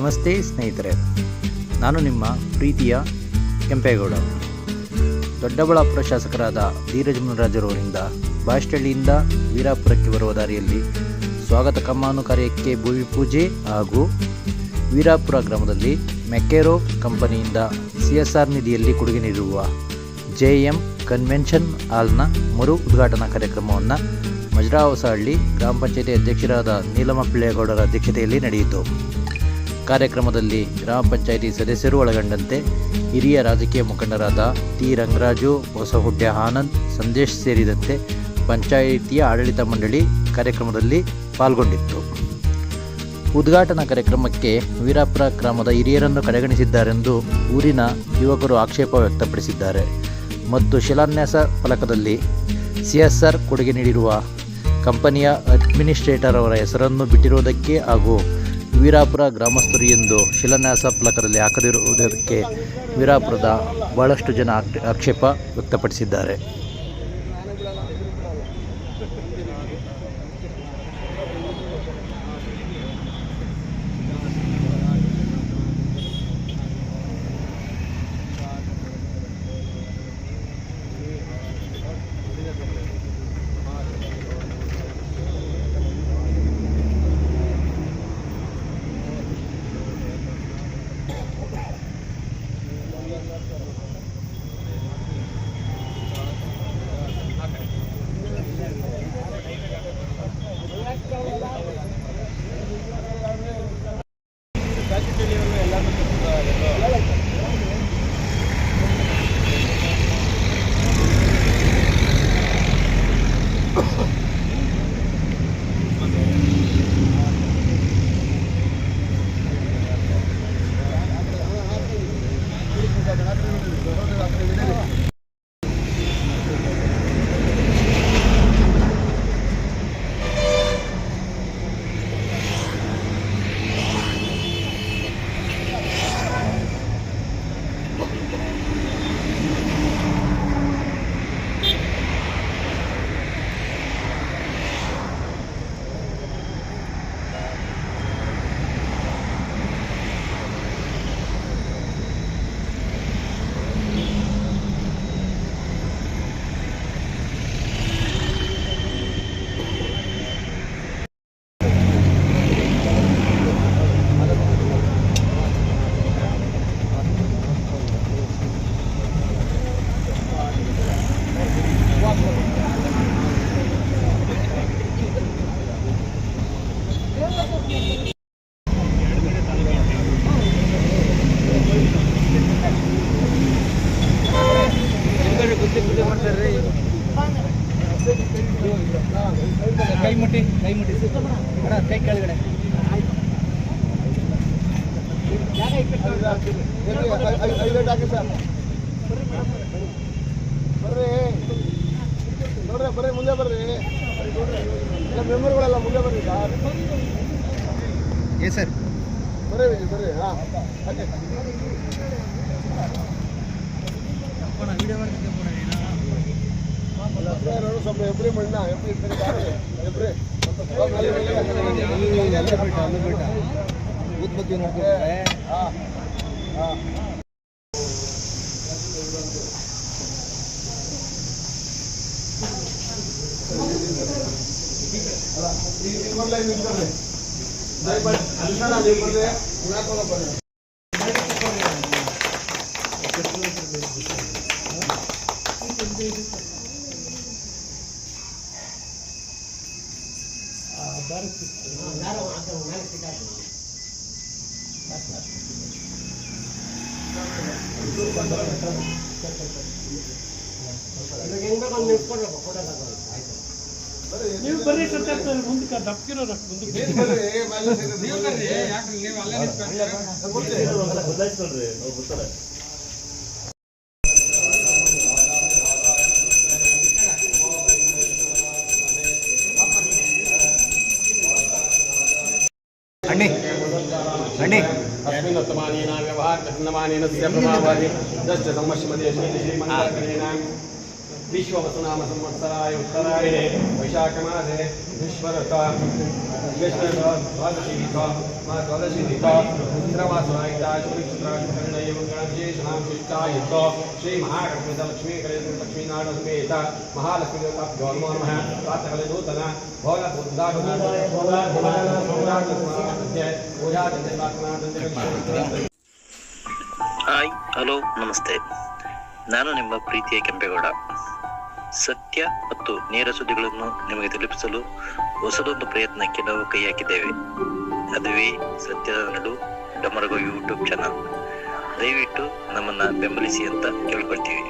ನಮಸ್ತೆ ಸ್ನೇಹಿತರೆ, ನಾನು ನಿಮ್ಮ ಪ್ರೀತಿಯ ಕೆಂಪೇಗೌಡ. ದೊಡ್ಡಬಳ್ಳಾಪುರ ಶಾಸಕರಾದ ಧೀರಜ್ ಮುನಿರಾಜರವರಿಂದ ಬಾಯಷ್ಟಹಳ್ಳಿಯಿಂದ ವೀರಾಪುರಕ್ಕೆ ಬರುವ ದಾರಿಯಲ್ಲಿ ಸ್ವಾಗತ ಕಮ್ಮಾನು ಕಾರ್ಯಕ್ಕೆ ಭೂಮಿ ಪೂಜೆ ಹಾಗೂ ವೀರಾಪುರ ಗ್ರಾಮದಲ್ಲಿ ಮೆಕ್ಕೆರೋ ಕಂಪನಿಯಿಂದ CSR ನಿಧಿಯಲ್ಲಿ ಕೊಡುಗೆ ನೀಡಿರುವ JM ಕನ್ವೆನ್ಷನ್ ಹಾಲ್ನ ಮರು ಉದ್ಘಾಟನಾ ಕಾರ್ಯಕ್ರಮವನ್ನು ಮಜ್ರಾಹೊಸಹಳ್ಳಿ ಗ್ರಾಮ ಪಂಚಾಯತಿ ಅಧ್ಯಕ್ಷರಾದ ನೀಲಮ್ಮ ಪಿಳ್ಳೇಗೌಡರ ಅಧ್ಯಕ್ಷತೆಯಲ್ಲಿ ನಡೆಯಿತು. ಕಾರ್ಯಕ್ರಮದಲ್ಲಿ ಗ್ರಾಮ ಪಂಚಾಯಿತಿ ಸದಸ್ಯರು ಒಳಗೊಂಡಂತೆ ಹಿರಿಯ ರಾಜಕೀಯ ಮುಖಂಡರಾದ ಟಿ ರಂಗರಾಜು, ಹೊಸಹುಡ್ಯ ಆನಂದ್, ಸಂದೇಶ್ ಸೇರಿದಂತೆ ಪಂಚಾಯಿತಿಯ ಆಡಳಿತ ಮಂಡಳಿ ಕಾರ್ಯಕ್ರಮದಲ್ಲಿ ಪಾಲ್ಗೊಂಡಿತ್ತು. ಉದ್ಘಾಟನಾ ಕಾರ್ಯಕ್ರಮಕ್ಕೆ ವೀರಾಪುರ ಗ್ರಾಮದ ಹಿರಿಯರನ್ನು ಕಡೆಗಣಿಸಿದ್ದಾರೆಂದು ಊರಿನ ಯುವಕರು ಆಕ್ಷೇಪ ವ್ಯಕ್ತಪಡಿಸಿದ್ದಾರೆ ಮತ್ತು ಶಿಲಾನ್ಯಾಸ ಫಲಕದಲ್ಲಿ CSR ಕೊಡುಗೆ ನೀಡಿರುವ ಕಂಪನಿಯ ಅಡ್ಮಿನಿಸ್ಟ್ರೇಟರ್ ಅವರ ಹೆಸರನ್ನು ಬಿಟ್ಟಿರುವುದಕ್ಕೆ ಹಾಗೂ ವೀರಾಪುರ ಗ್ರಾಮಸ್ಥರು ಎಂದು ಶಿಲಾನ್ಯಾಸ ಫಲಕದಲ್ಲಿ ಹಾಕದಿರುವುದಕ್ಕೆ ವೀರಾಪುರದ ಬಹಳಷ್ಟು ಜನ ಆಕ್ಷೇಪ ವ್ಯಕ್ತಪಡಿಸಿದ್ದಾರೆ. ಕೈ ಮುಟ್ಟಿ ಕೈ ಕೆಳಗಡೆ ಬರ್ರಿ ಮುಂದೆ ಬರ್ರಿ ಮೆಂಬರ್ಗಳೆಲ್ಲ ಮುಂದೆ ಬರ್ರಿ ಸರ್. ಬರ್ರಿ ಹಾಂ ವಿಡಿಯೋ ಮಾಡ್ತಿದ್ದೆ ಸ್ವಲ್ಪ ಎಬ್ರಿ ಮಣ್ಣ ಎಬ್ರಿ ಎಬ್ರಿ ಉತ್ಪತ್ತಿ ನೀವು ಬರ್ರಿ ಮುಂದಕ್ಕೆ ದಪ್ಪಿರೋ ಮುಂದಕ್ಕೆ ನೀವು ಬರ್ರಿ, ಯಾಕೆ ನೀವು ಅಲ್ಲೇ ಅಣ್ಣಿ ಅಣ್ಣಿ अस्मिन् वर्तमानेन व्यवहार प्रमाणेन प्रभावादि दष्ट सम्मश्मदे श्री मंगलकरेण विश्ववसुनाम संवत्सराय उत्तरायणे वैशाखमासे विश्वरता द्वादशी श्री महागणपति लक्ष्मी लक्ष्मीनारायण समेत महालक्ष्मी देवताभ्यो नमो नमः प्रातःकाले नूतन ಹಾಯ್ ಹಲೋ ನಮಸ್ತೆ. ನಾನು ನಿಮ್ಮ ಪ್ರೀತಿಯ ಕೆಂಪೇಗೌಡ. ಸತ್ಯ ಮತ್ತು ನೇರ ಸುದ್ದಿಗಳನ್ನು ನಿಮಗೆ ತಲುಪಿಸಲು ಹೊಸದೊಂದು ಪ್ರಯತ್ನಕ್ಕೆ ನಾವು ಕೈ ಹಾಕಿದ್ದೇವೆ. ಅದುವೇ ಸತ್ಯದ ನಡು ಡಮರಗೋ ಯೂಟ್ಯೂಬ್ ಚಾನಲ್. ದಯವಿಟ್ಟು ನಮ್ಮನ್ನ ಬೆಂಬಲಿಸಿ ಅಂತ ಕೇಳ್ಕೊಳ್ತೀವಿ.